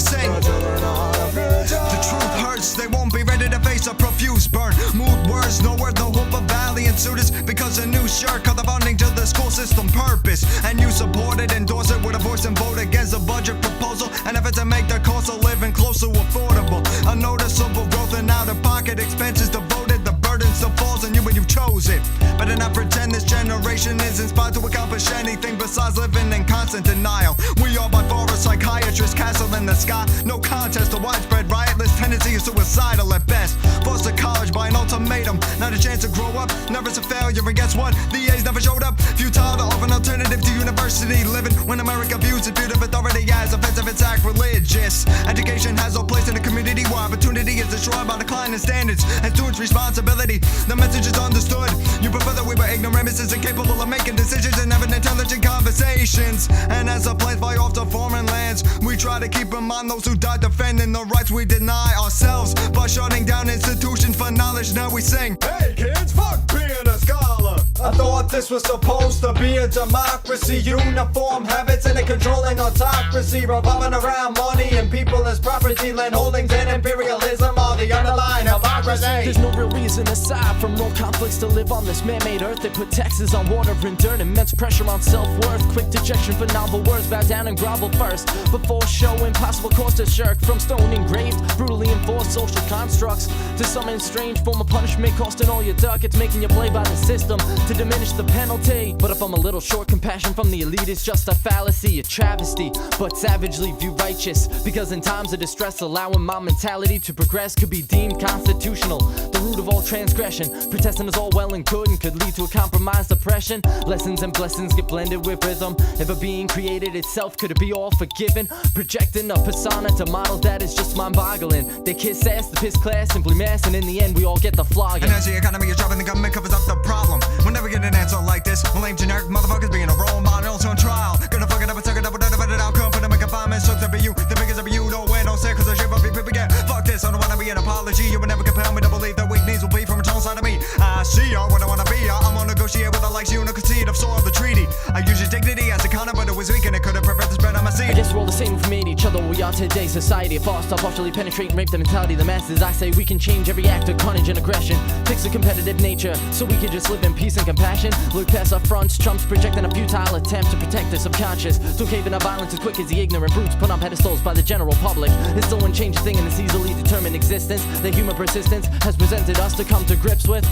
sing. The truth hurts, they won't be ready to face a profuse burn. Mood words, no word, no hope of valiant suitors. Because a new shirt cut the funding to the school system purpose. And you support it, endorse it with a voice and vote against a budget proposal. And effort to make the cost of living close to affordable. A noticeable growth in out-of-pocket expenses devoted. The burden still falls on you when you chose it. Better not pretend this generation is inspired to accomplish anything besides living in constant denial. We are by far a psychiatrist castle in the sky. No contest, a widespread riotless tendency is suicidal at best. Forced to college by an ultimatum, not a chance to grow up. Nervous a failure, and guess what? The A's never showed up. Futile to offer an alternative to university living. When America views its beauty of authority as offensive and sacrilegious. Education has no place in a community where opportunity is destroyed by declining standards and students' responsibility. The message is understood. You prefer that we were ignoramuses incapable of making decisions and having intelligent conversations. And as the planes fly off to foreign lands, we try to keep in mind those who died defending the rights we deny ourselves by shutting down institutions for knowledge. Now we sing, hey kids, fuck being a scholar. I thought this was supposed to be a democracy. Uniform habits and a controlling autocracy revolving around money and people as property. Land holdings and imperialism are the underlying hypocrisy. There's no real reason aside from world conflicts to live on this man-made earth. They put taxes on water and dirt, immense pressure on self-worth. Quick dejection for novel words, bow down and grovel first before show impossible course to shirk. From stone engraved, brutally enforced social constructs to some strange form of punishment costing all your ducats, making you play by the system to diminish the penalty. But if I'm a little short, compassion from the elite is just a fallacy, a travesty, but savagely view righteous. Because in times of distress, allowing my mentality to progress could be deemed constitutional. The root of all transgression, protesting is all well and good and could lead to a compromised oppression. Lessons and blessings get blended with rhythm. If a being created itself, could it be all forgiven? Projecting a persona to model that is just mind-boggling. They kiss ass, the piss class, simply mass, and in the end we all get the flogging. And as the economy is dropping, the government covers up the problem. We'll never get an answer like this. Well, lame generic motherfuckers being a role model on trial. Gonna fuck it up and suck it up without an outcome. Put them in confinement, sucks up at you. The biggest of you, don't wear, don't say, cause I shape up your people get. Fuck this, I don't wanna be an apology. You would never compel me to believe that weak knees will be from a tone side of me. I see ya, what I wanna be ya. I'm gonna negotiate with the likes you, no concede of soil the treaty. I use your dignity as a counter, but it was weak and it couldn't prevent the spread of my seed. I guess we're all the same, we made each other. We are today's society. If all stop partially penetrate and rape the mentality of the masses, I say we can change every act of carnage and aggression. Fix the competitive nature so we can just live in peace and compassion. Look past our fronts, Trump's projecting a futile attempt to protect the subconscious. So caving our violence as quick as the ignorant brutes put on pedestals by the general public. It's still one change thing in this easily determined existence that human persistence has presented us to come to grips with.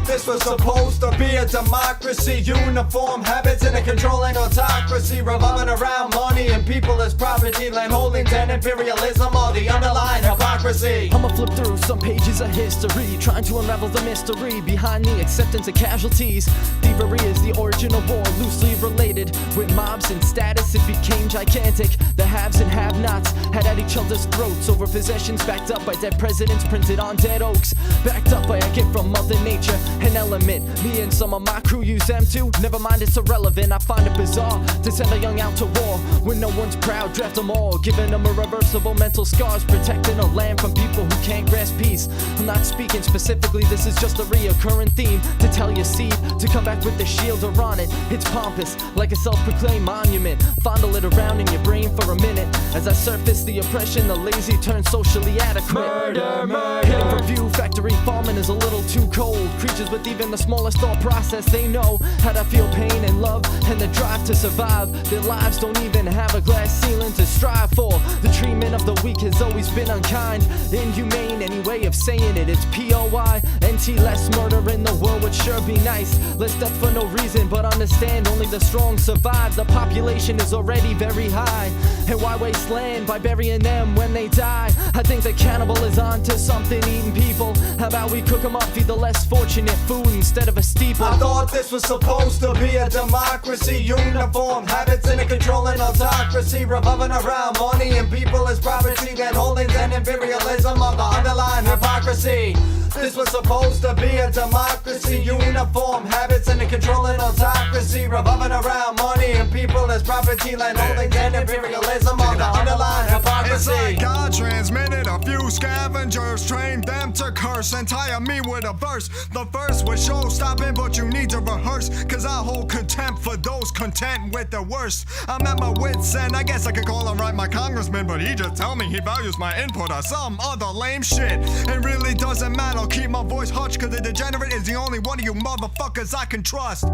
This was supposed to be a democracy. Uniform habits and a controlling autocracy revolving around money and people as property. Land holdings and imperialism are the underlying hypocrisy. I'ma flip through some pages of history, trying to unravel the mystery behind the acceptance of casualties. Thievery is the origin of war, loosely related with mobs and status. It became gigantic. The haves and have-nots had at each other's throats over possessions backed up by dead presidents printed on dead oaks. Backed up by a gift from Mother Nature, an element me and some of my crew use them too. Never mind, it's irrelevant. I find it bizarre to send a young out to war when no one's proud. Draft them all, giving them irreversible mental scars, protecting a land from people who can't grasp peace. I'm not speaking specifically, this is just a reoccurring theme to tell your seed to come back with the shield or on it. It's pompous, like a self-proclaimed monument. Fondle it around in your brain for a minute as I surface the oppression, the lazy turn socially adequate. Murder, murder. Hidden from view, factory farming is a little too cold. Creatures with even the smallest thought process, they know how to feel pain and love and the drive to survive. Their lives don't even have a glass ceiling to strive for. The treatment of the weak has always been unkind, inhumane, any way of saying it. It's POINT, less murder in the world would sure be nice. Less death for no reason, but understand only the strong survive. The population is already very very high. And why waste land by burying them when they die? I think the cannibal is onto something, eating people. How about we cook them up, feed the less fortunate food instead of a steeple? I thought this was supposed to be a democracy. Uniform habits and a controlling autocracy, revolving around money and people as property, then holdings and imperialism of the underlying hypocrisy. This was supposed to be a democracy. Uniform habits and a controlling autocracy, revolving around money and people as property, land holdings and imperialism of the underlying It's hypocrisy. like God transmitted a few scavengers, trained them to curse and tire me with a verse. The first was show stopping, but you need to rehearse, cause I hold contempt for those content with the worst. I'm at my wit's end, I guess I could call him right my congressman, but he just tell me he values my input or some other lame shit. It really doesn't matter, I'll keep my voice hushed, cause the degenerate is the only one of you motherfuckers I can trust.